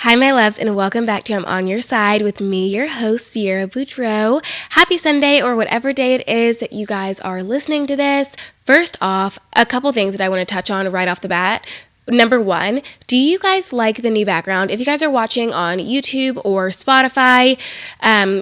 Hi, my loves, and welcome back to I'm On Your Side with me, your host, Sierra Boudreau. Happy Sunday, or whatever day it is that you guys are listening to this. First off, a couple things that I want to touch on right off the bat. Number one, do you guys like the new background? If you guys are watching on YouTube or Spotify,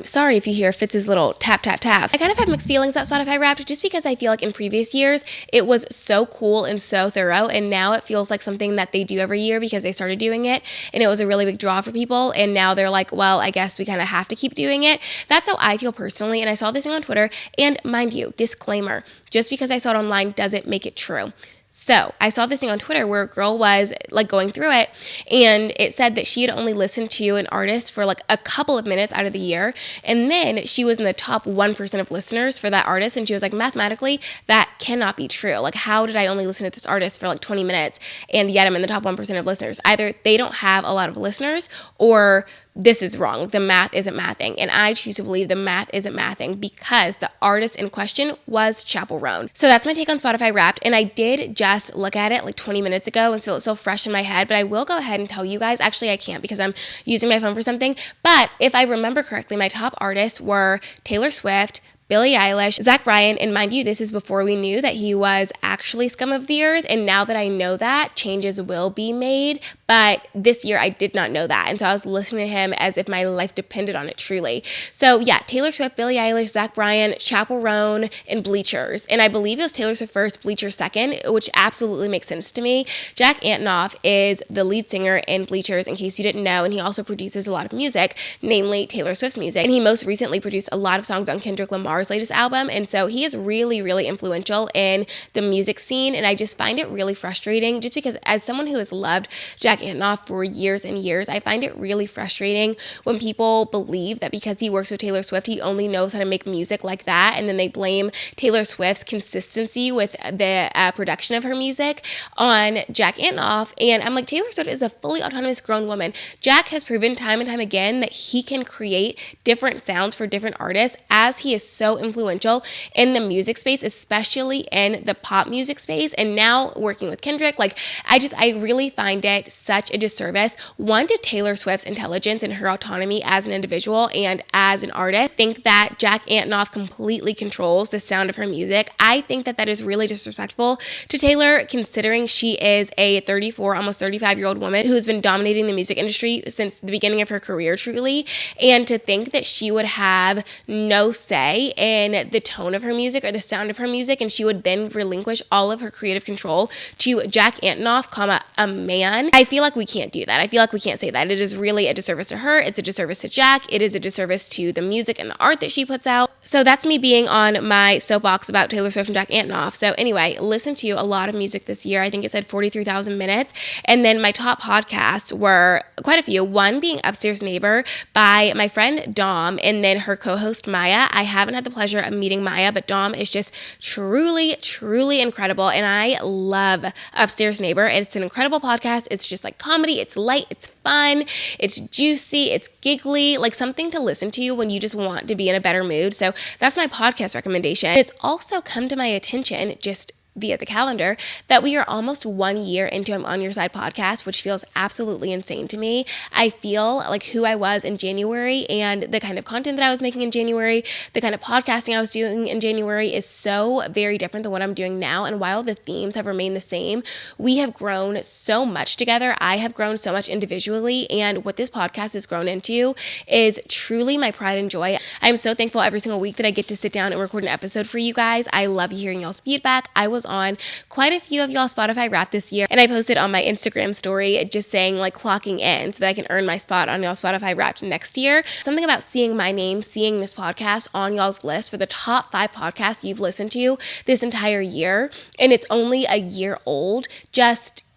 sorry if you hear Fitz's little tap, tap, taps. I kind of have mixed feelings about Spotify Wrapped just because I feel like in previous years, it was so cool and so thorough, and now it feels like something that they do every year because they started doing it, and it was a really big draw for people, and now they're like, well, I guess we kind of have to keep doing it. That's how I feel personally, and I saw this thing on Twitter, and mind you, disclaimer, just because I saw it online doesn't make it true. So I saw this thing on Twitter where a girl was like going through it, and it said that she had only listened to an artist for like a couple of minutes out of the year, and then she was in the top 1% of listeners for that artist, and she was like, mathematically, that cannot be true. Like, how did I only listen to this artist for like 20 minutes, and yet I'm in the top 1% of listeners? Either they don't have a lot of listeners, or this is wrong. The math isn't mathing. And I choose to believe the math isn't mathing because the artist in question was Chappell Roan. So that's my take on Spotify Wrapped. And I did just look at it like 20 minutes ago, and so it's still fresh in my head. But I will go ahead and tell you guys. Actually, I can't because I'm using my phone for something. But if I remember correctly, my top artists were Taylor Swift, Billie Eilish, Zach Bryan, and mind you, this is before we knew that he was actually scum of the earth, and now that I know that, changes will be made, but this year I did not know that, and so I was listening to him as if my life depended on it, truly. So yeah, Taylor Swift, Billie Eilish, Zach Bryan, Chappell Roan, and Bleachers, and I believe it was Taylor Swift first, Bleachers second, which absolutely makes sense to me. Jack Antonoff is the lead singer in Bleachers, in case you didn't know, and he also produces a lot of music, namely Taylor Swift's music, and he most recently produced a lot of songs on Kendrick Lamar's latest album, and so he is really, really influential in the music scene, and I just find it really frustrating just because as someone who has loved Jack Antonoff for years and years, I find it really frustrating when people believe that because he works with Taylor Swift, he only knows how to make music like that, and then they blame Taylor Swift's consistency with the production of her music on Jack Antonoff, and I'm like, Taylor Swift is a fully autonomous grown woman. Jack has proven time and time again that he can create different sounds for different artists, as he is so influential in the music space, especially in the pop music space, and now working with Kendrick. Like, I really find it such a disservice, one, to Taylor Swift's intelligence and her autonomy as an individual and as an artist. I think that Jack Antonoff completely controls the sound of her music. I think that is really disrespectful to Taylor, considering she is a 34, almost 35-year-old woman who has been dominating the music industry since the beginning of her career, truly, and to think that she would have no say in the tone of her music or the sound of her music, and she would then relinquish all of her creative control to Jack Antonoff, a man. I feel like we can't do that. I feel like we can't say that. It is really a disservice to her. It's a disservice to Jack. It is a disservice to the music and the art that she puts out. So that's me being on my soapbox about Taylor Swift and Jack Antonoff. So anyway, listen to a lot of music this year. I think it said 43,000 minutes. And then my top podcasts were quite a few. One being Upstairs Neighbor by my friend Dom, and then her co-host Maya. I haven't had the pleasure of meeting Maya, but Dom is just truly, truly incredible, and I love Upstairs Neighbor. It's an incredible podcast. It's just like comedy. It's light. It's fun. It's juicy. It's giggly, like something to listen to when you just want to be in a better mood. So that's my podcast recommendation. It's also come to my attention just via the calendar that we are almost 1 year into I'm On Your Side podcast, which feels absolutely insane to me. I feel like who I was in January and the kind of content that I was making in January, the kind of podcasting I was doing in January is so very different than what I'm doing now. And while the themes have remained the same, we have grown so much together. I have grown so much individually, and what this podcast has grown into is truly my pride and joy. I'm so thankful every single week that I get to sit down and record an episode for you guys. I love hearing y'all's feedback. I was on quite a few of y'all's Spotify Wrapped this year, and I posted on my Instagram story just saying like clocking in so that I can earn my spot on y'all's Spotify Wrapped next year. Something about seeing my name, seeing this podcast on y'all's list for the top 5 podcasts you've listened to this entire year, and it's only a year old,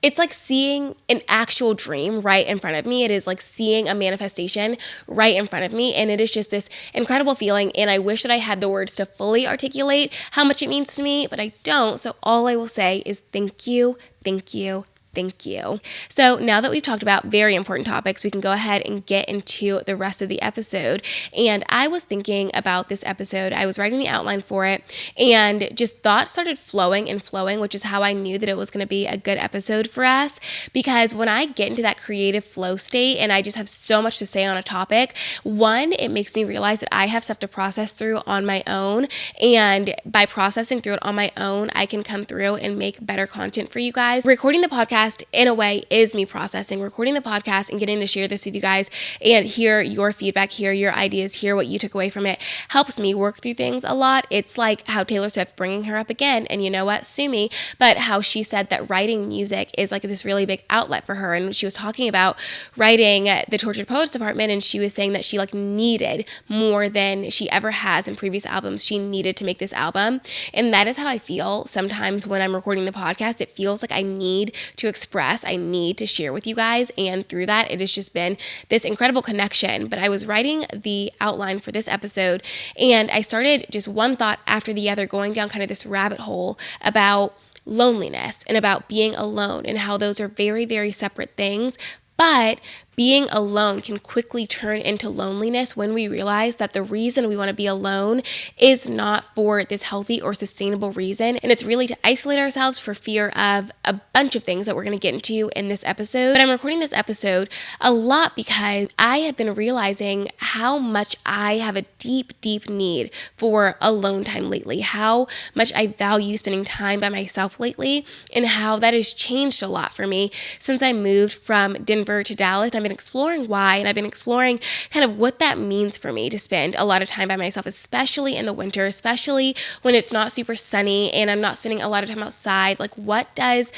it's like seeing an actual dream right in front of me. It is like seeing a manifestation right in front of me. And it is just this incredible feeling. And I wish that I had the words to fully articulate how much it means to me, but I don't. So all I will say is thank you, thank you, Thank you. So now that we've talked about very important topics, we can go ahead and get into the rest of the episode. And I was thinking about this episode. I was writing the outline for it, and just thoughts started flowing and flowing, which is how I knew that it was going to be a good episode for us. Because when I get into that creative flow state and I just have so much to say on a topic, one, it makes me realize that I have stuff to process through on my own. And by processing through it on my own, I can come through and make better content for you guys. Recording the podcast in a way is me processing, recording the podcast and getting to share this with you guys and hear your feedback, hear your ideas, hear what you took away from it helps me work through things a lot. It's like how Taylor Swift, bringing her up again, and you know what, sue me, but how she said that writing music is like this really big outlet for her. And she was talking about writing the Tortured Poets Department, and she was saying that she like needed more than she ever has in previous albums. She needed to make this album. And that is how I feel sometimes when I'm recording the podcast. It feels like I need to express, I need to share with you guys, and through that it has just been this incredible connection. But I was writing the outline for this episode, and I started just one thought after the other going down kind of this rabbit hole about loneliness and about being alone and how those are very, very separate things. But being alone can quickly turn into loneliness when we realize that the reason we want to be alone is not for this healthy or sustainable reason. And it's really to isolate ourselves for fear of a bunch of things that we're going to get into in this episode. But I'm recording this episode a lot because I have been realizing how much I have a deep, deep need for alone time lately, how much I value spending time by myself lately, and how that has changed a lot for me since I moved from Denver to Dallas. I've been exploring why, and I've been exploring kind of what that means for me to spend a lot of time by myself, especially in the winter, especially when it's not super sunny and I'm not spending a lot of time outside. Like, what does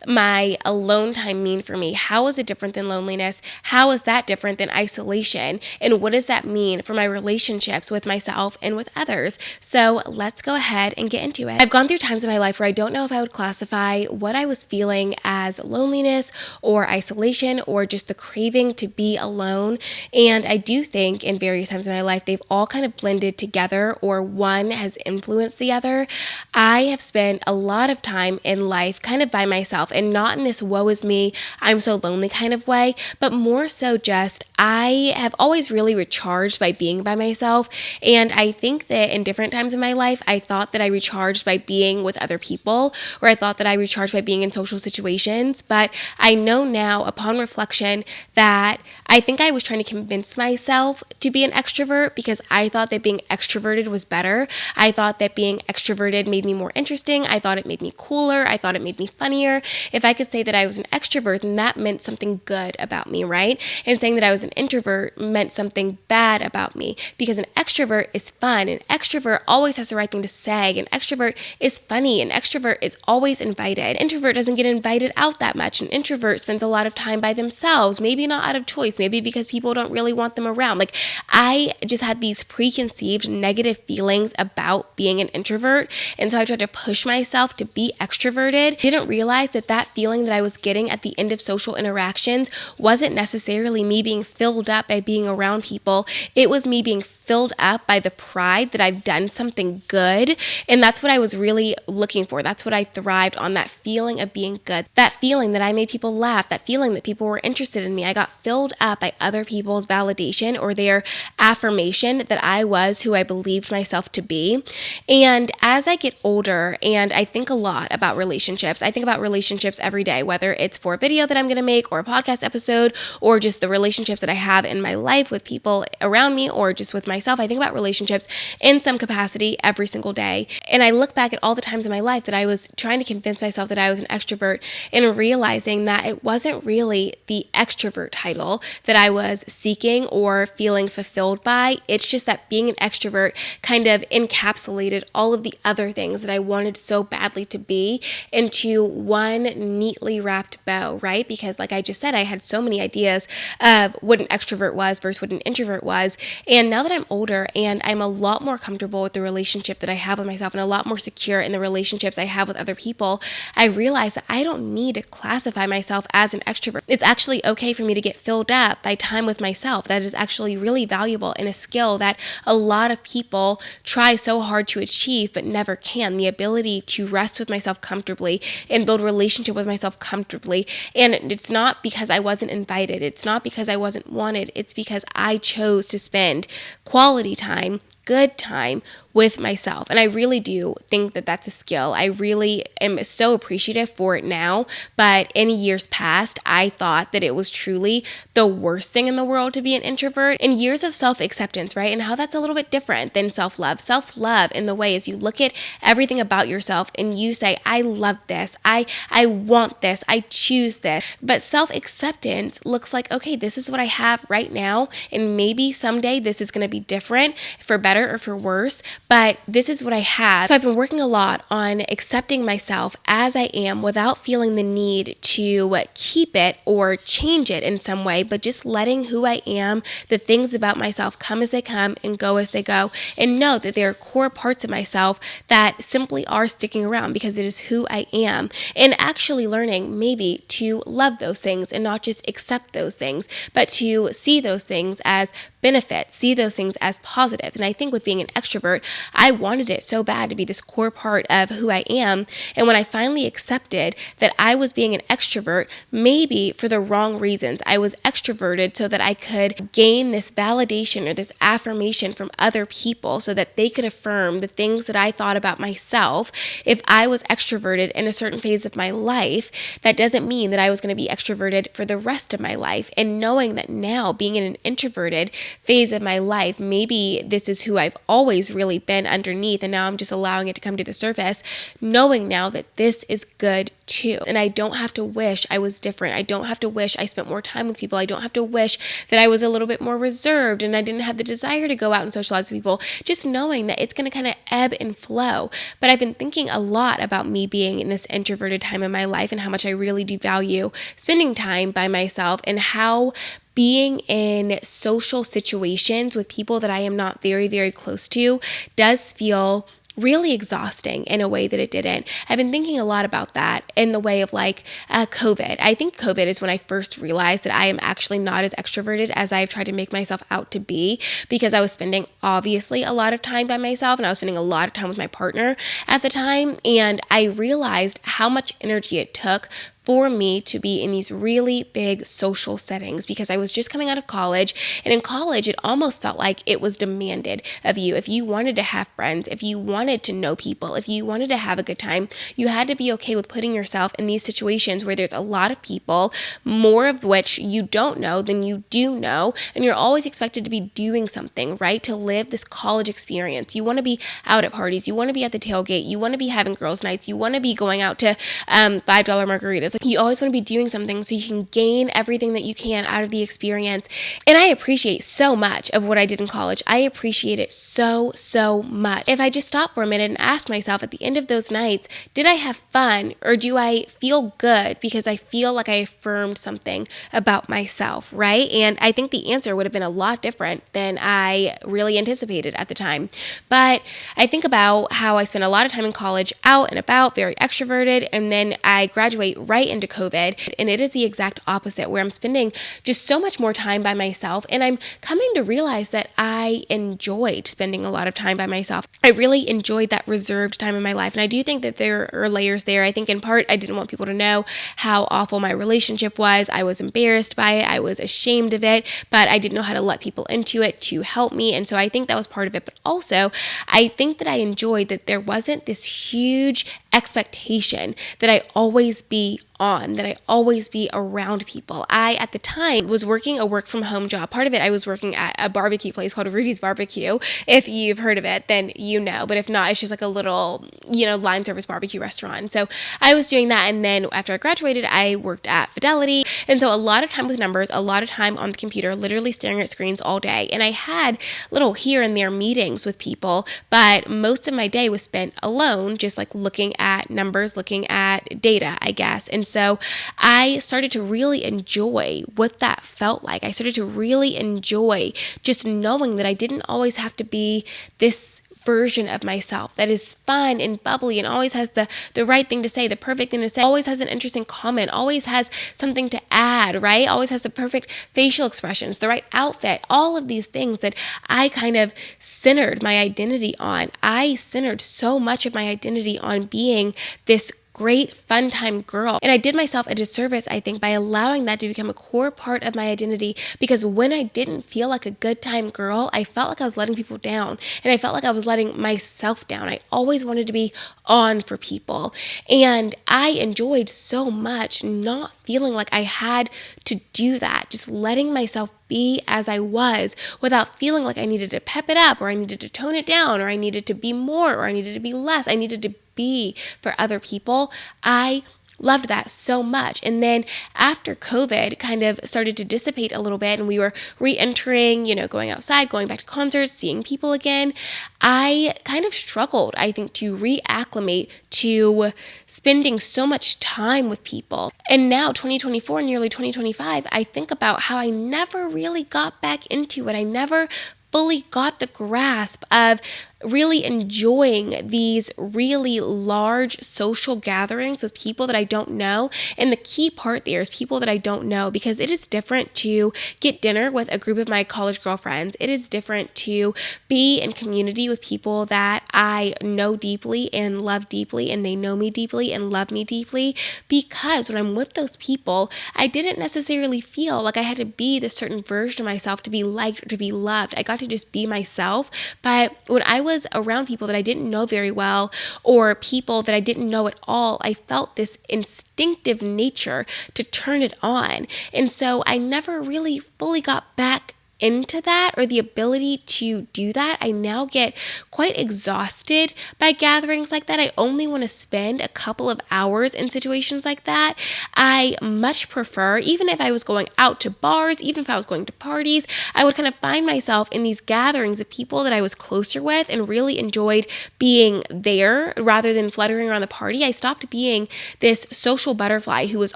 my alone time mean for me? How is it different than loneliness? How is that different than isolation? And what does that mean for my relationships with myself and with others? So let's go ahead and get into it. I've gone through times in my life where I don't know if I would classify what I was feeling as loneliness or isolation or just the craving to be alone. And I do think in various times in my life, they've all kind of blended together, or one has influenced the other. I have spent a lot of time in life kind of by myself, and not in this woe is me, I'm so lonely kind of way, but more so just I have always really recharged by being by myself. And I think that in different times in my life, I thought that I recharged by being with other people, or I thought that I recharged by being in social situations. But I know now upon reflection that I think I was trying to convince myself to be an extrovert because I thought that being extroverted was better. I thought that being extroverted made me more interesting. I thought it made me cooler. I thought it made me funnier. If I could say that I was an extrovert, then that meant something good about me, right? And saying that I was an introvert meant something bad about me, because an extrovert is fun. An extrovert always has the right thing to say. An extrovert is funny. An extrovert is always invited. An introvert doesn't get invited out that much. An introvert spends a lot of time by themselves, maybe not out of choice, maybe because people don't really want them around. Like, I just had these preconceived negative feelings about being an introvert, and so I tried to push myself to be extroverted. Didn't realize that that feeling that I was getting at the end of social interactions wasn't necessarily me being filled up by being around people. It was me being filled up by the pride that I've done something good, and that's what I was really looking for. That's what I thrived on, that feeling of being good, that feeling that I made people laugh, that feeling that people were interested in me. I got filled up by other people's validation or their affirmation that I was who I believed myself to be. And as I get older and I think a lot about relationships, I think about relationships every day, whether it's for a video that I'm going to make or a podcast episode or just the relationships that I have in my life with people around me or just with myself. I think about relationships in some capacity every single day. And I look back at all the times in my life that I was trying to convince myself that I was an extrovert and realizing that it wasn't really the extrovert title that I was seeking or feeling fulfilled by. It's just that being an extrovert kind of encapsulated all of the other things that I wanted so badly to be into one neatly wrapped bow, right? Because like I just said, I had so many ideas of what an extrovert was versus what an introvert was. And now that I'm older and I'm a lot more comfortable with the relationship that I have with myself and a lot more secure in the relationships I have with other people, I realize that I don't need to classify myself as an extrovert. It's actually okay for me to get filled up by time with myself that is actually really valuable and a skill that a lot of people try so hard to achieve but never can. The ability to rest with myself comfortably and build a relationship with myself comfortably. And it's not because I wasn't invited. It's not because I wasn't wanted. It's because I chose to spend quality time, good time with myself. And I really do think that that's a skill. I really am so appreciative for it now. But in years past, I thought that it was truly the worst thing in the world to be an introvert. And years of self-acceptance, right? And how that's a little bit different than self-love. Self-love in the way is you look at everything about yourself and you say, I love this. I want this. I choose this. But self-acceptance looks like, okay, this is what I have right now. And maybe someday this is going to be different, for better or for worse. But this is what I have. So I've been working a lot on accepting myself as I am without feeling the need to keep it or change it in some way, but just letting who I am, the things about myself come as they come and go as they go, and know that there are core parts of myself that simply are sticking around because it is who I am, and actually learning maybe to love those things and not just accept those things, but to see those things as benefits, see those things as positives. And I think with being an extrovert, I wanted it so bad to be this core part of who I am. And when I finally accepted that I was being an extrovert, maybe for the wrong reasons, I was extroverted so that I could gain this validation or this affirmation from other people so that they could affirm the things that I thought about myself. If I was extroverted in a certain phase of my life, that doesn't mean that I was going to be extroverted for the rest of my life. And knowing that now, being in an introverted phase of my life, maybe this is who I've always really been underneath, and now I'm just allowing it to come to the surface, knowing now that this is good too. And I don't have to wish I was different. I don't have to wish I spent more time with people. I don't have to wish that I was a little bit more reserved and I didn't have the desire to go out and socialize with people, just knowing that it's going to kind of ebb and flow. But I've been thinking a lot about me being in this introverted time in my life and how much I really do value spending time by myself, and how being in social situations with people that I am not very, very close to does feel really exhausting in a way that it didn't. I've been thinking a lot about that in the way of COVID. I think COVID is when I first realized that I am actually not as extroverted as I've tried to make myself out to be, because I was spending obviously a lot of time by myself and I was spending a lot of time with my partner at the time. And I realized how much energy it took for me to be in these really big social settings, because I was just coming out of college, and in college it almost felt like it was demanded of you. If you wanted to have friends, if you wanted to know people, if you wanted to have a good time, you had to be okay with putting yourself in these situations where there's a lot of people, more of which you don't know than you do know, and you're always expected to be doing something, right? To live this college experience. You want to be out at parties, you want to be at the tailgate, you want to be having girls' nights, you want to be going out to $5 margaritas. You always want to be doing something so you can gain everything that you can out of the experience. And I appreciate so much of what I did in college. I appreciate it so, so much. If I just stop for a minute and ask myself at the end of those nights, did I have fun, or do I feel good because I feel like I affirmed something about myself, right? And I think the answer would have been a lot different than I really anticipated at the time. But I think about how I spent a lot of time in college out and about, very extroverted, and then I graduate right into COVID, and it is the exact opposite, where I'm spending just so much more time by myself, and I'm coming to realize that I enjoyed spending a lot of time by myself. I really enjoyed that reserved time in my life, and I do think that there are layers there. I think in part I didn't want people to know how awful my relationship was. I was embarrassed by it. I was ashamed of it, but I didn't know how to let people into it to help me, and so I think that was part of it. But also, I think that I enjoyed that there wasn't this huge expectation that I always be on, that I always be around people. I, at the time, was working a work from home job. Part of it, I was working at a barbecue place called Rudy's Barbecue. If you've heard of it, then you know. But if not, it's just like a little, line service barbecue restaurant. So I was doing that. And then after I graduated, I worked at Fidelity. And so a lot of time with numbers, a lot of time on the computer, literally staring at screens all day. And I had little here and there meetings with people, but most of my day was spent alone, just like looking at numbers, looking at data, I guess. And so I started to really enjoy what that felt like. I started to really enjoy just knowing that I didn't always have to be this version of myself that is fun and bubbly and always has the right thing to say, the perfect thing to say, always has an interesting comment, always has something to add, right? Always has the perfect facial expressions, the right outfit, all of these things that I kind of centered my identity on. I centered so much of my identity on being this great fun time girl. And I did myself a disservice, I think, by allowing that to become a core part of my identity, because when I didn't feel like a good time girl, I felt like I was letting people down, and I felt like I was letting myself down. I always wanted to be on for people, and I enjoyed so much not feeling like I had to do that, just letting myself be as I was without feeling like I needed to pep it up, or I needed to tone it down, or I needed to be more, or I needed to be less. I needed to be for other people. I loved that so much. And then after COVID kind of started to dissipate a little bit and we were re-entering, going outside, going back to concerts, seeing people again, I kind of struggled, I think, to reacclimate to spending so much time with people. And now 2024, nearly 2025, I think about how I never really got back into it. I never fully got the grasp of really enjoying these really large social gatherings with people that I don't know. And the key part there is people that I don't know, because it is different to get dinner with a group of my college girlfriends. It is different to be in community with people that I know deeply and love deeply, and they know me deeply and love me deeply, because when I'm with those people, I didn't necessarily feel like I had to be this certain version of myself to be liked or to be loved. I got to just be myself. But when I was around people that I didn't know very well, or people that I didn't know at all, I felt this instinctive nature to turn it on. And so I never really fully got back into that, or the ability to do that. I now get quite exhausted by gatherings like that. I only want to spend a couple of hours in situations like that. I much prefer, even if I was going out to bars, even if I was going to parties, I would kind of find myself in these gatherings of people that I was closer with and really enjoyed being there rather than fluttering around the party. I stopped being this social butterfly who was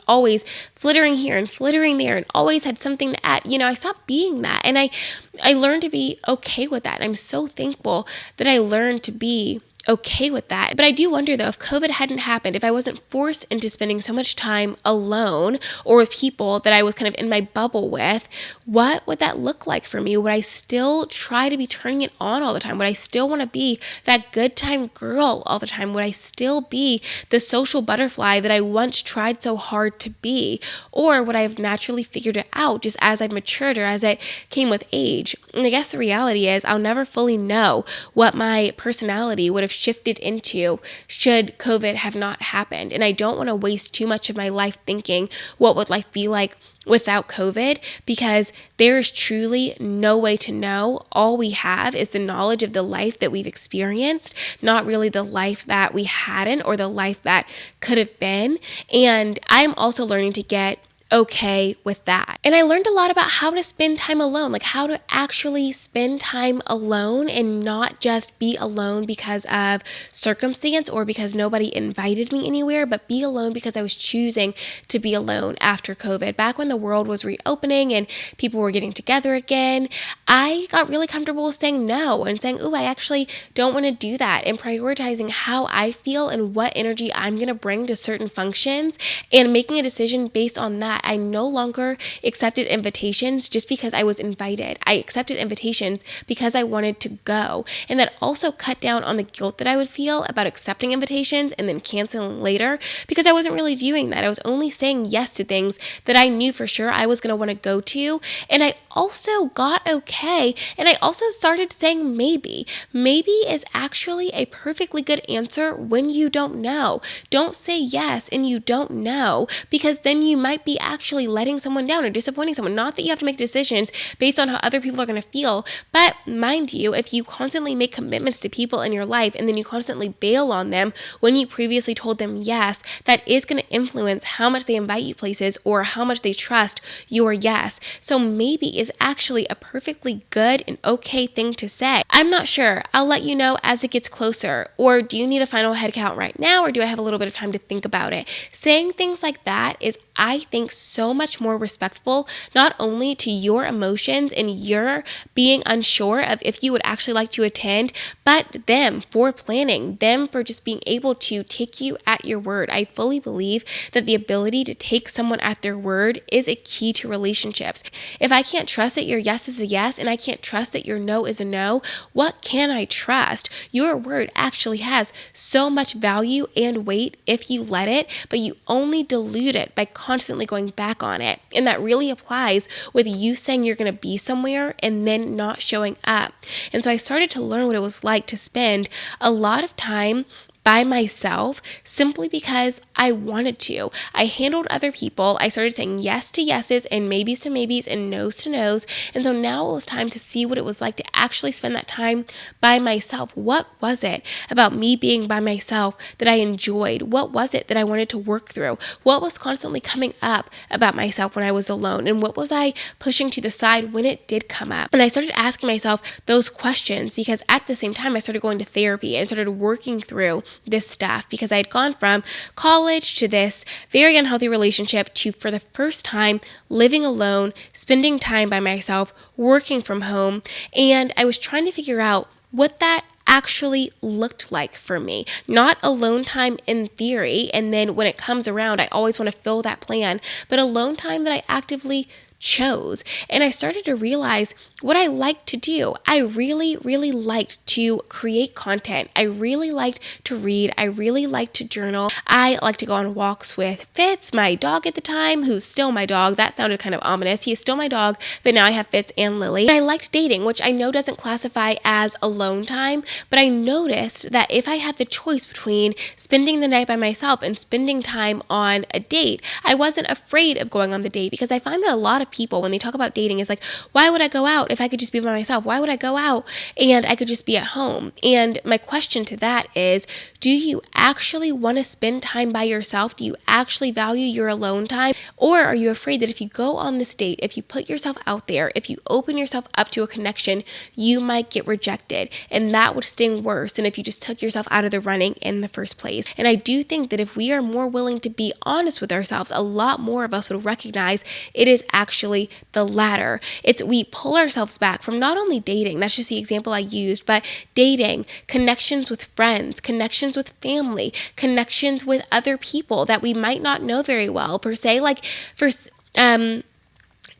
always flittering here and flittering there and always had something to add. I stopped being that. And I learned to be okay with that. I'm so thankful that I learned to be okay with that. But I do wonder, though, if COVID hadn't happened, if I wasn't forced into spending so much time alone or with people that I was kind of in my bubble with, what would that look like for me? Would I still try to be turning it on all the time? Would I still want to be that good time girl all the time? Would I still be the social butterfly that I once tried so hard to be? Or would I have naturally figured it out just as I've matured or as it came with age? And I guess the reality is I'll never fully know what my personality would have shifted into should COVID have not happened. And I don't want to waste too much of my life thinking, what would life be like without COVID? Because there is truly no way to know. All we have is the knowledge of the life that we've experienced, not really the life that we hadn't or the life that could have been. And I'm also learning to get okay with that. And I learned a lot about how to spend time alone, like how to actually spend time alone and not just be alone because of circumstance or because nobody invited me anywhere, but be alone because I was choosing to be alone after COVID. Back when the world was reopening and people were getting together again, I got really comfortable with saying no and saying, I actually don't want to do that, and prioritizing how I feel and what energy I'm going to bring to certain functions and making a decision based on that. I no longer accepted invitations just because I was invited. I accepted invitations because I wanted to go. And that also cut down on the guilt that I would feel about accepting invitations and then canceling later, because I wasn't really doing that. I was only saying yes to things that I knew for sure I was going to want to go to. And I also got okay. And I also started saying maybe. Maybe is actually a perfectly good answer when you don't know. Don't say yes and you don't know, because then you might be actually letting someone down or disappointing someone. Not that you have to make decisions based on how other people are going to feel, but mind you, if you constantly make commitments to people in your life and then you constantly bail on them when you previously told them yes, that is going to influence how much they invite you places or how much they trust your yes. So maybe is actually a perfectly good and okay thing to say. I'm not sure. I'll let you know as it gets closer. Or do you need a final head count right now, or do I have a little bit of time to think about it? Saying things like that is I think, so much more respectful, not only to your emotions and your being unsure of if you would actually like to attend, but them for planning, them for just being able to take you at your word. I fully believe that the ability to take someone at their word is a key to relationships. If I can't trust that your yes is a yes and I can't trust that your no is a no, what can I trust? Your word actually has so much value and weight if you let it, but you only dilute it by constantly going back on it. And that really applies with you saying you're going to be somewhere and then not showing up. And so I started to learn what it was like to spend a lot of time by myself simply because I wanted to. I handled other people. I started saying yes to yeses and maybes to maybes and no's to no's. And so now it was time to see what it was like to actually spend that time by myself. What was it about me being by myself that I enjoyed? What was it that I wanted to work through? What was constantly coming up about myself when I was alone? And what was I pushing to the side when it did come up? And I started asking myself those questions because at the same time I started going to therapy and started working through this stuff because I had gone from college to this very unhealthy relationship to, for the first time, living alone, spending time by myself, working from home, and I was trying to figure out what that actually looked like for me. Not alone time in theory, and then when it comes around, I always want to fill that plan, but alone time that I actively chose. And I started to realize what I liked to do. I really, really liked to create content. I really liked to read. I really liked to journal. I like to go on walks with Fitz, my dog at the time, who's still my dog. That sounded kind of ominous. He is still my dog, but now I have Fitz and Lily. And I liked dating, which I know doesn't classify as alone time, but I noticed that if I had the choice between spending the night by myself and spending time on a date, I wasn't afraid of going on the date because I find that a lot of people, when they talk about dating, is like, why would I go out if I could just be by myself? Why would I go out and I could just be at home? And my question to that is, do you actually want to spend time by yourself? Do you actually value your alone time? Or are you afraid that if you go on this date, if you put yourself out there, if you open yourself up to a connection, you might get rejected? And that would sting worse than if you just took yourself out of the running in the first place. And I do think that if we are more willing to be honest with ourselves, a lot more of us would recognize it is actually the latter. It's we pull ourselves back from not only dating, that's just the example I used, but dating, connections with friends, connections with family, connections with other people that we might not know very well per se, like for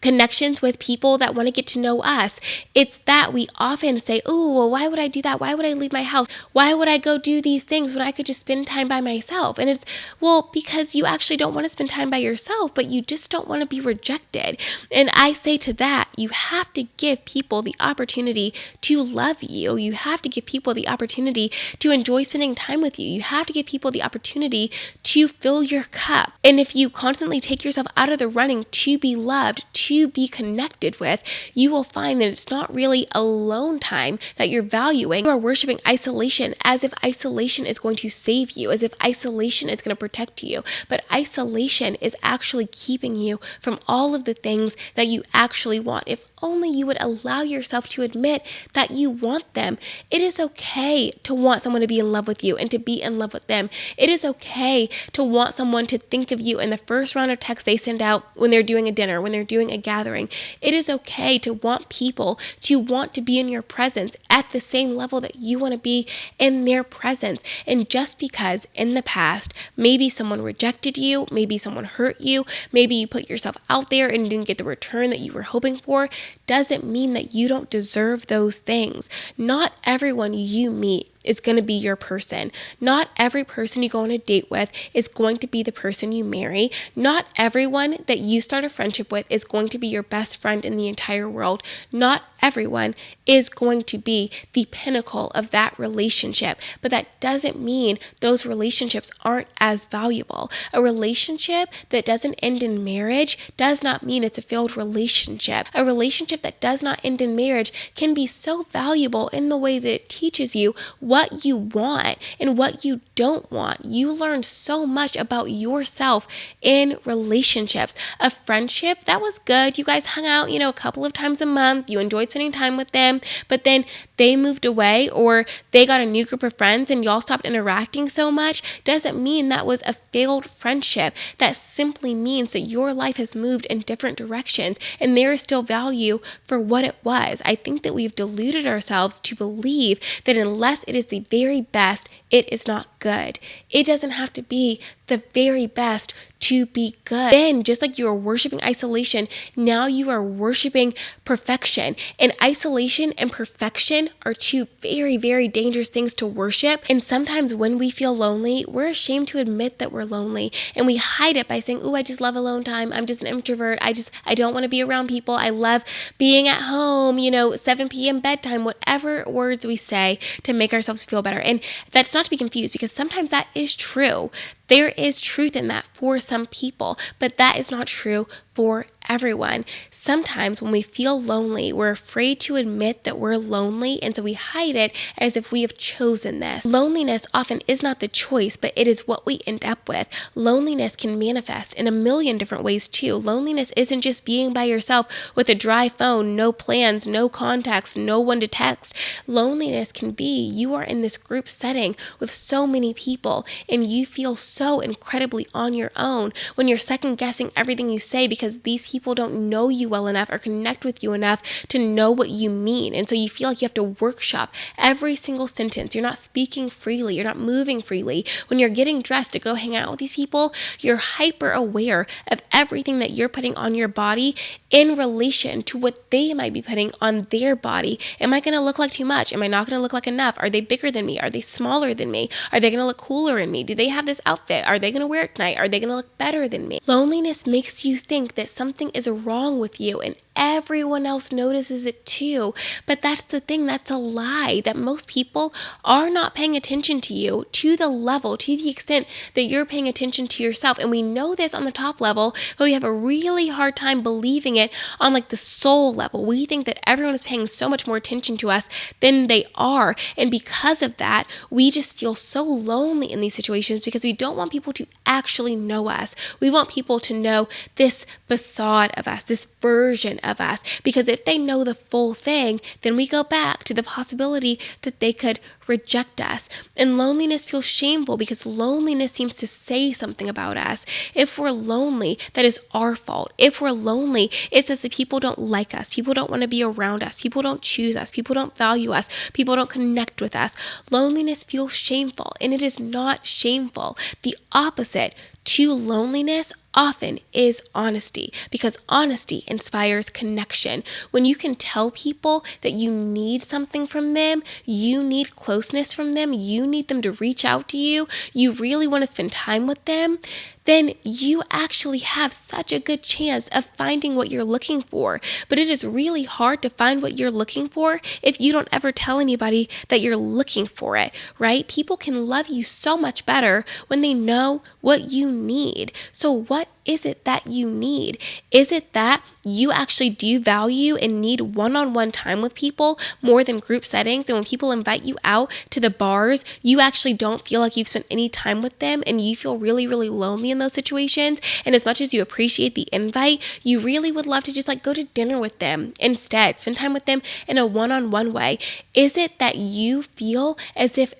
connections with people that want to get to know us. It's that we often say, oh, well, why would I do that? Why would I leave my house? Why would I go do these things when I could just spend time by myself? And it's, well, because you actually don't want to spend time by yourself, but you just don't want to be rejected. And I say to that, you have to give people the opportunity to love you. You have to give people the opportunity to enjoy spending time with you. You have to give people the opportunity to fill your cup. And if you constantly take yourself out of the running to be loved, to be connected with, you will find that it's not really alone time that you're valuing. You are worshiping isolation as if isolation is going to save you, as if isolation is going to protect you. But isolation is actually keeping you from all of the things that you actually want. If only you would allow yourself to admit that you want them. It is okay to want someone to be in love with you and to be in love with them. It is okay to want someone to think of you in the first round of texts they send out when they're doing a dinner, when they're doing a gathering. It is okay to want people to want to be in your presence at the same level that you want to be in their presence. And just because in the past, maybe someone rejected you, maybe someone hurt you, maybe you put yourself out there and didn't get the return that you were hoping for, doesn't mean that you don't deserve those things. Not everyone you meet is going to be your person. Not every person you go on a date with is going to be the person you marry. Not everyone that you start a friendship with is going to be your best friend in the entire world. Not everyone is going to be the pinnacle of that relationship, but that doesn't mean those relationships aren't as valuable. A relationship that doesn't end in marriage does not mean it's a failed relationship. A relationship that does not end in marriage can be so valuable in the way that it teaches you what you want and what you don't want. You learn so much about yourself in relationships. A friendship, that was good. You guys hung out, a couple of times a month. You enjoyed spending time with them, but then they moved away or they got a new group of friends and y'all stopped interacting so much. Doesn't mean that was a failed friendship. That simply means that your life has moved in different directions and there is still value for what it was. I think that we've deluded ourselves to believe that unless it is the very best, it is not good. It doesn't have to be the very best to be good. Then, just like you are worshiping isolation, now you are worshiping perfection. And isolation and perfection are two very, very dangerous things to worship. And sometimes when we feel lonely, we're ashamed to admit that we're lonely. And we hide it by saying, "Ooh, I just love alone time. I'm just an introvert. I don't want to be around people. I love being at home, 7 p.m. bedtime," whatever words we say to make ourselves feel better. And that's not to be confused because sometimes that is true. There is truth in that for some people, but that is not true for everyone. Sometimes when we feel lonely, we're afraid to admit that we're lonely, and so we hide it as if we have chosen this. Loneliness often is not the choice, but it is what we end up with. Loneliness can manifest in a million different ways too. Loneliness isn't just being by yourself with a dry phone, no plans, no contacts, no one to text. Loneliness can be you are in this group setting with so many people and you feel so incredibly on your own when you're second guessing everything you say because these people don't know you well enough or connect with you enough to know what you mean. And so you feel like you have to workshop every single sentence. You're not speaking freely. You're not moving freely. When you're getting dressed to go hang out with these people, you're hyper aware of everything that you're putting on your body in relation to what they might be putting on their body. Am I going to look like too much? Am I not going to look like enough? Are they bigger than me? Are they smaller than me? Are they going to look cooler in me? Do they have this outfit? Are they going to wear it tonight? Are they going to look better than me? Loneliness makes you think that something is wrong with you and everyone else notices it too. But that's the thing, that's a lie, that most people are not paying attention to you to the level, to the extent that you're paying attention to yourself. And we know this on the top level, but we have a really hard time believing it on like the soul level. We think that everyone is paying so much more attention to us than they are. And because of that, we just feel so lonely in these situations because we don't want people to actually know us. We want people to know this facade of us, this version of us, because if they know the full thing, then we go back to the possibility that they could reject us. And loneliness feels shameful because loneliness seems to say something about us. If we're lonely, that is our fault. If we're lonely, it says that people don't like us, people don't want to be around us, people don't choose us, people don't value us, people don't connect with us. Loneliness feels shameful, and it is not shameful. The opposite to loneliness often is honesty, because honesty inspires connection. When you can tell people that you need something from them, you need closeness from them, you need them to reach out to you, you really want to spend time with them, then you actually have such a good chance of finding what you're looking for. But it is really hard to find what you're looking for if you don't ever tell anybody that you're looking for it, right? People can love you so much better when they know what you need. So what is it that you need? Is it that you actually do value and need one-on-one time with people more than group settings? And when people invite you out to the bars, you actually don't feel like you've spent any time with them and you feel really, really lonely in those situations. And as much as you appreciate the invite, you really would love to just like go to dinner with them instead, spend time with them in a one-on-one way. Is it that you feel as if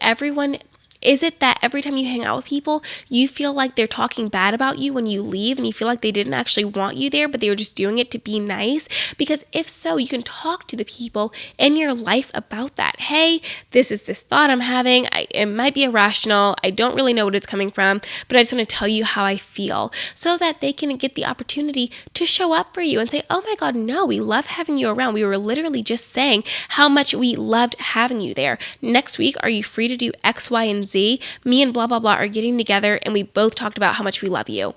is it that every time you hang out with people, you feel like they're talking bad about you when you leave and you feel like they didn't actually want you there, but they were just doing it to be nice? Because if so, you can talk to the people in your life about that. Hey, this is this thought I'm having. It might be irrational. I don't really know what it's coming from, but I just want to tell you how I feel so that they can get the opportunity to show up for you and say, oh my God, no, we love having you around. We were literally just saying how much we loved having you there. Next week, are you free to do X, Y, and Z? Me and blah, blah, blah are getting together and we both talked about how much we love you.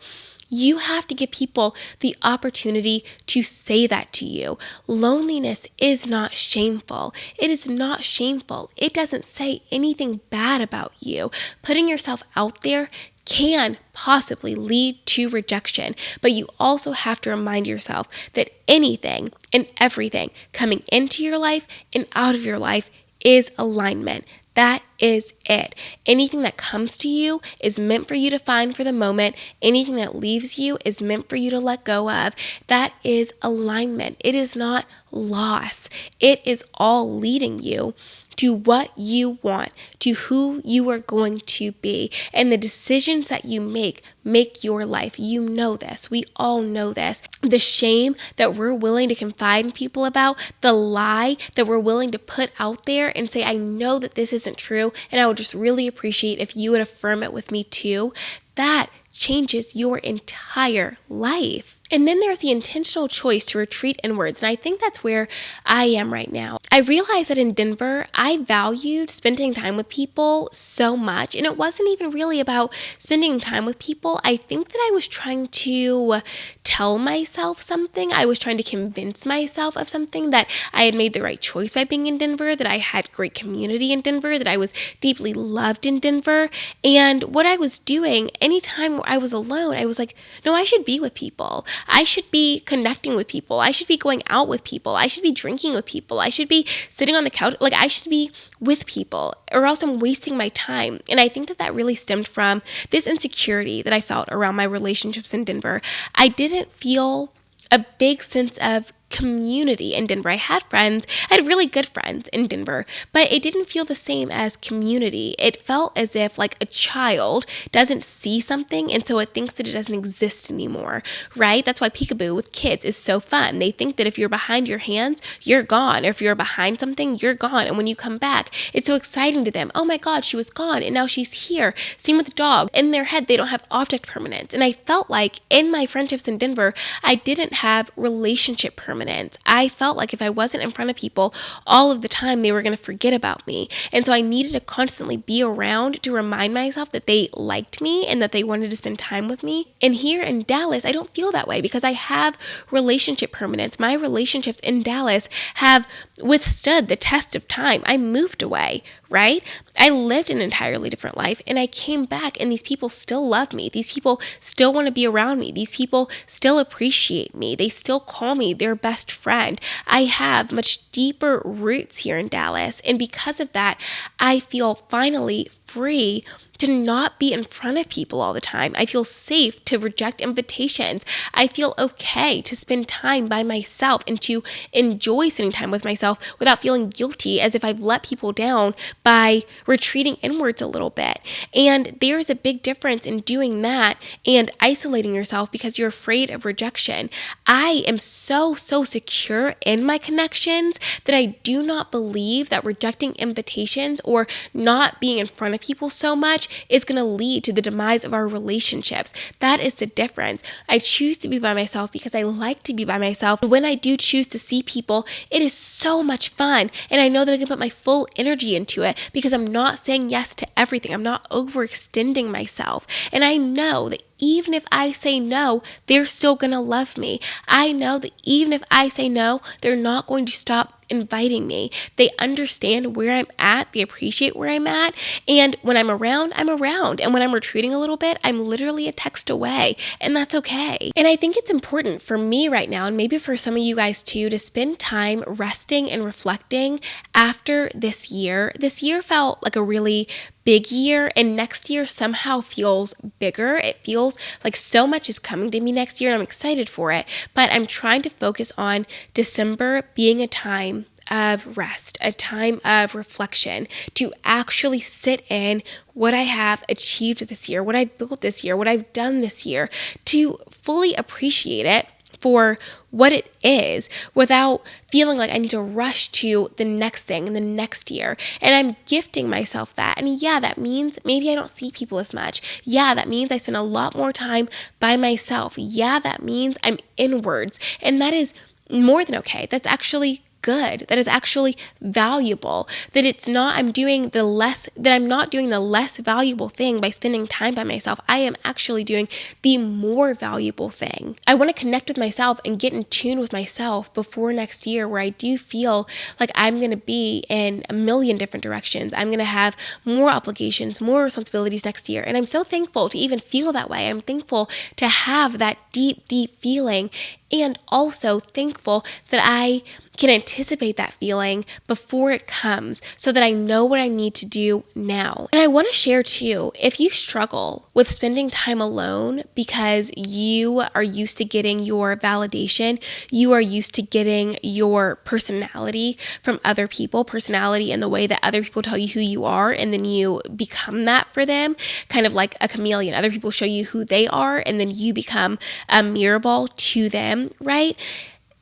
You have to give people the opportunity to say that to you. Loneliness is not shameful. It is not shameful. It doesn't say anything bad about you. Putting yourself out there can possibly lead to rejection, but you also have to remind yourself that anything and everything coming into your life and out of your life is alignment. That is it. Anything that comes to you is meant for you to find for the moment. Anything that leaves you is meant for you to let go of. That is alignment. It is not loss. It is all leading you to what you want, to who you are going to be. And the decisions that you make your life. You know this. We all know this. The shame that we're willing to confide in people about, the lie that we're willing to put out there and say, I know that this isn't true, and I would just really appreciate if you would affirm it with me too. That changes your entire life. And then there's the intentional choice to retreat inwards. And I think that's where I am right now. I realized that in Denver, I valued spending time with people so much. And it wasn't even really about spending time with people. I think that I was trying to tell myself something. I was trying to convince myself of something, that I had made the right choice by being in Denver, that I had great community in Denver, that I was deeply loved in Denver. And what I was doing, anytime I was alone, I was like, no, I should be with people. I should be connecting with people. I should be going out with people. I should be drinking with people. I should be sitting on the couch. Like, I should be with people, or else I'm wasting my time. And I think that that really stemmed from this insecurity that I felt around my relationships in Denver. I didn't feel a big sense of community in Denver. I had friends, I had really good friends in Denver, but it didn't feel the same as community. It felt as if like a child doesn't see something and so it thinks that it doesn't exist anymore, right? That's why peekaboo with kids is so fun. They think that if you're behind your hands, you're gone. Or if you're behind something, you're gone. And when you come back, it's so exciting to them. Oh my God, she was gone and now she's here. Same with the dog. In their head, they don't have object permanence. And I felt like in my friendships in Denver, I didn't have relationship permanence. I felt like if I wasn't in front of people all of the time, they were going to forget about me. And so I needed to constantly be around to remind myself that they liked me and that they wanted to spend time with me. And here in Dallas, I don't feel that way because I have relationship permanence. My relationships in Dallas have withstood the test of time. I moved away, right? I lived an entirely different life and I came back and these people still love me. These people still want to be around me. These people still appreciate me. They still call me their best friend. I have much deeper roots here in Dallas. And because of that, I feel finally free to not be in front of people all the time. I feel safe to reject invitations. I feel okay to spend time by myself and to enjoy spending time with myself without feeling guilty as if I've let people down by retreating inwards a little bit. And there's a big difference in doing that and isolating yourself because you're afraid of rejection. I am so secure in my connections that I do not believe that rejecting invitations or not being in front of people so much is going to lead to the demise of our relationships. That is the difference. I choose to be by myself because I like to be by myself. When I do choose to see people, it is so much fun. And I know that I can put my full energy into it because I'm not saying yes to everything. I'm not overextending myself. And I know that even if I say no, they're still going to love me. I know that even if I say no, they're not going to stop inviting me. They understand where I'm at. They appreciate where I'm at. And when I'm around, I'm around. And when I'm retreating a little bit, I'm literally a text away. And that's okay. And I think it's important for me right now, and maybe for some of you guys too, to spend time resting and reflecting after this year. This year felt like a really big year, and next year somehow feels bigger. It feels like so much is coming to me next year and I'm excited for it, but I'm trying to focus on December being a time of rest, a time of reflection, to actually sit in what I have achieved this year, what I built this year, what I've done this year, to fully appreciate it for what it is without feeling like I need to rush to the next thing in the next year. And I'm gifting myself that. And yeah, that means maybe I don't see people as much. Yeah, that means I spend a lot more time by myself. Yeah, that means I'm inwards. And that is more than okay. That's actually good. That is actually valuable. That it's not, I'm not doing the less valuable thing by spending time by myself. I am actually doing the more valuable thing. I want to connect with myself and get in tune with myself before next year, where I do feel like I'm going to be in a million different directions. I'm going to have more obligations, more responsibilities next year. And I'm so thankful to even feel that way. I'm thankful to have that deep feeling and also thankful that I can anticipate that feeling before it comes so that I know what I need to do now. And I want to share too, if you struggle with spending time alone because you are used to getting your validation, you are used to getting your personality from other people, personality in the way that other people tell you who you are, and then you become that for them, kind of like a chameleon. Other people show you who they are, and then you become a mirror ball to them, right?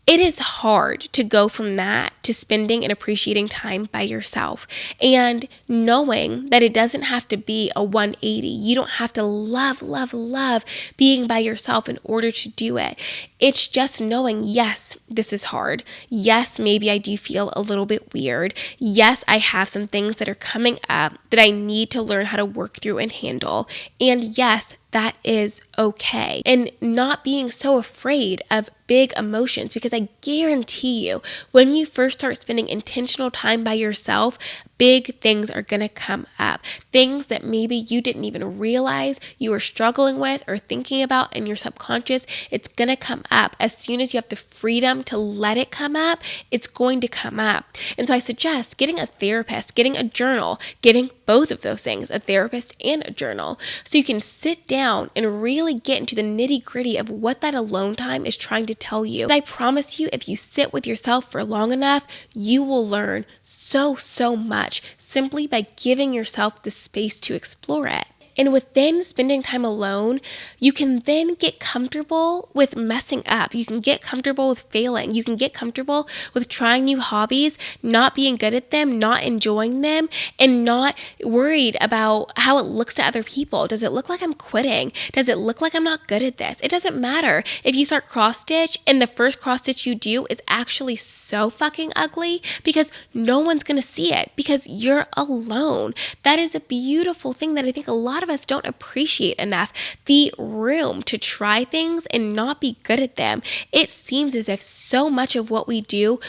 It is hard to go from that to spending and appreciating time by yourself and knowing that it doesn't have to be a 180. You don't have to love being by yourself in order to do it. It's just knowing, yes, this is hard. Yes, maybe I do feel a little bit weird. Yes, I have some things that are coming up that I need to learn how to work through and handle. And yes, that is okay. And not being so afraid of big emotions, because I guarantee you, when you first start spending intentional time by yourself, big things are going to come up. Things that maybe you didn't even realize you were struggling with or thinking about in your subconscious, it's going to come up. As soon as you have the freedom to let it come up, it's going to come up. And so I suggest getting a therapist, getting a journal, getting both of those things, a therapist and a journal, so you can sit down and really get into the nitty-gritty of what that alone time is trying to tell you. I promise you, if you sit with yourself for long enough, you will learn so much simply by giving yourself the space to explore it. And within spending time alone, you can then get comfortable with messing up. You can get comfortable with failing. You can get comfortable with trying new hobbies, not being good at them, not enjoying them, and not worried about how it looks to other people. Does it look like I'm quitting? Does it look like I'm not good at this? It doesn't matter. If you start cross stitch and the first cross stitch you do is actually so fucking ugly, because no one's going to see it because you're alone. That is a beautiful thing that I think a lot of us don't appreciate enough. The room to try things and not be good at them. It seems as if so much of what we do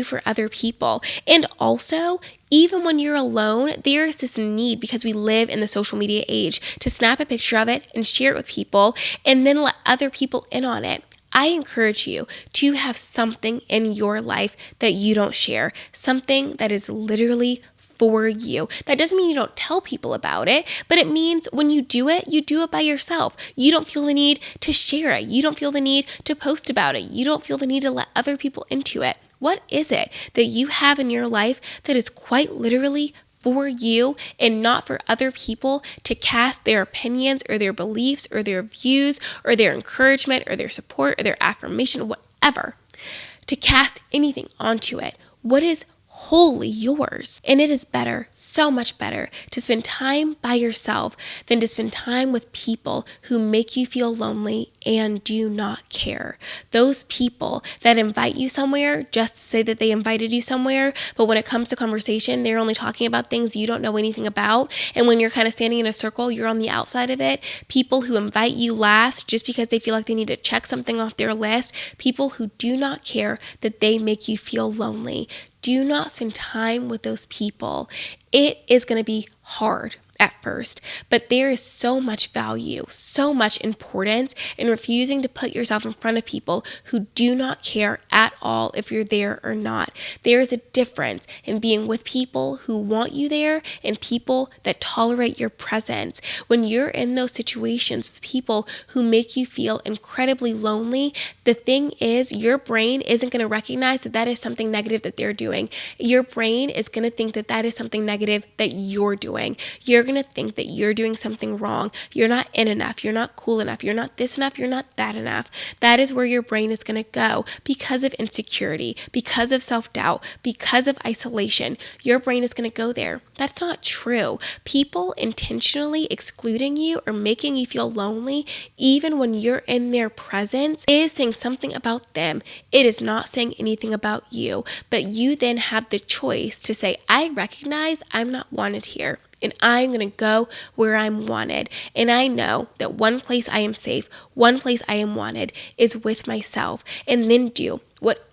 for other people. And also, even when you're alone, there is this need, because we live in the social media age, to snap a picture of it and share it with people and then let other people in on it. I encourage you to have something in your life that you don't share, something that is literally for you. That doesn't mean you don't tell people about it, but it means when you do it by yourself. You don't feel the need to share it. You don't feel the need to post about it. You don't feel the need to let other people into it. What is it that you have in your life that is quite literally for you and not for other people to cast their opinions or their beliefs or their views or their encouragement or their support or their affirmation, whatever, to cast anything onto it? What is wholly yours? And it is better, so much better, to spend time by yourself than to spend time with people who make you feel lonely and do not care. Those people that invite you somewhere just to say that they invited you somewhere, but when it comes to conversation, they're only talking about things you don't know anything about. And when you're kind of standing in a circle, you're on the outside of it. People who invite you last just because they feel like they need to check something off their list. People who do not care that they make you feel lonely. Do not spend time with those people. It is going to be hard at first, but there is so much value, so much importance in refusing to put yourself in front of people who do not care at all if you're there or not. There is a difference in being with people who want you there and people that tolerate your presence. When you're in those situations with people who make you feel incredibly lonely, the thing is, your brain isn't going to recognize that that is something negative that they're doing. Your brain is going to think that that is something negative that you're doing. You're going to think that you're doing something wrong. You're not in enough. You're not cool enough. You're not this enough. You're not that enough. That is where your brain is going to go because of insecurity, because of self-doubt, because of isolation. Your brain is going to go there. That's not true. People intentionally excluding you or making you feel lonely, even when you're in their presence, is saying something about them. It is not saying anything about you, but you then have the choice to say, I recognize I'm not wanted here. And I'm going to go where I'm wanted. And I know that one place I am safe, one place I am wanted is with myself. And then do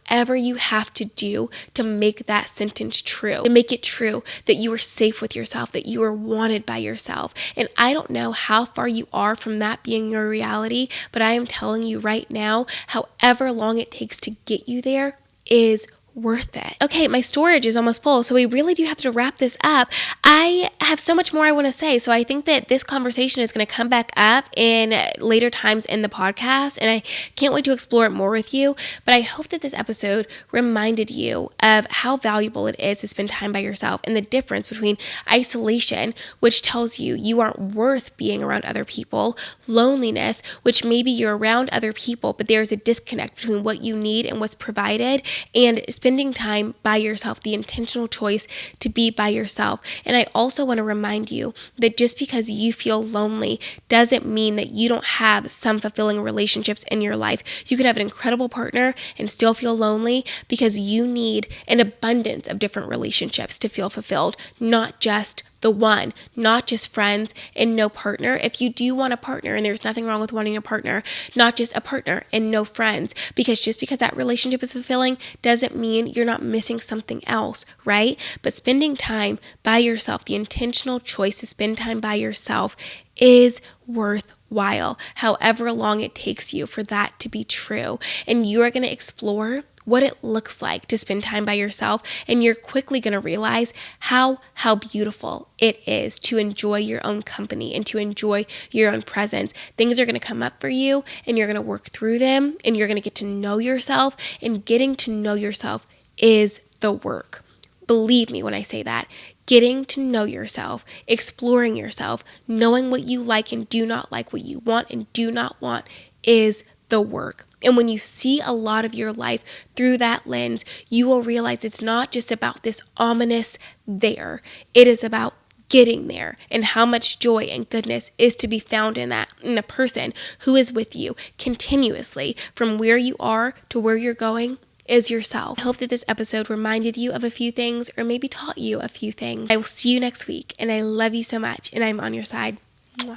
whatever you have to do to make that sentence true, to make it true that you are safe with yourself, that you are wanted by yourself. And I don't know how far you are from that being your reality, but I am telling you right now, however long it takes to get you there is worth it. Okay, my storage is almost full, so we really do have to wrap this up. I have so much more I want to say, so I think that this conversation is going to come back up in later times in the podcast, and I can't wait to explore it more with you. But I hope that this episode reminded you of how valuable it is to spend time by yourself and the difference between isolation, which tells you you aren't worth being around other people, loneliness, which maybe you're around other people, but there's a disconnect between what you need and what's provided, and spending time by yourself, the intentional choice to be by yourself. And I also want to remind you that just because you feel lonely doesn't mean that you don't have some fulfilling relationships in your life. You could have an incredible partner and still feel lonely because you need an abundance of different relationships to feel fulfilled, not just the one, not just friends and no partner. If you do want a partner, and there's nothing wrong with wanting a partner, not just a partner and no friends, because just because that relationship is fulfilling doesn't mean you're not missing something else, right? But spending time by yourself, the intentional choice to spend time by yourself is worthwhile, however long it takes you for that to be true. And you are going to explore what it looks like to spend time by yourself, and you're quickly going to realize how beautiful it is to enjoy your own company and to enjoy your own presence. Things are going to come up for you, and you're going to work through them, and you're going to get to know yourself, and getting to know yourself is the work. Believe me when I say that. Getting to know yourself, exploring yourself, knowing what you like and do not like, what you want and do not want is the work. And when you see a lot of your life through that lens, you will realize it's not just about this ominous there. It is about getting there, and how much joy and goodness is to be found in that, in the person who is with you continuously from where you are to where you're going is yourself. I hope that this episode reminded you of a few things or maybe taught you a few things. I will see you next week, and I love you so much, and I'm on your side.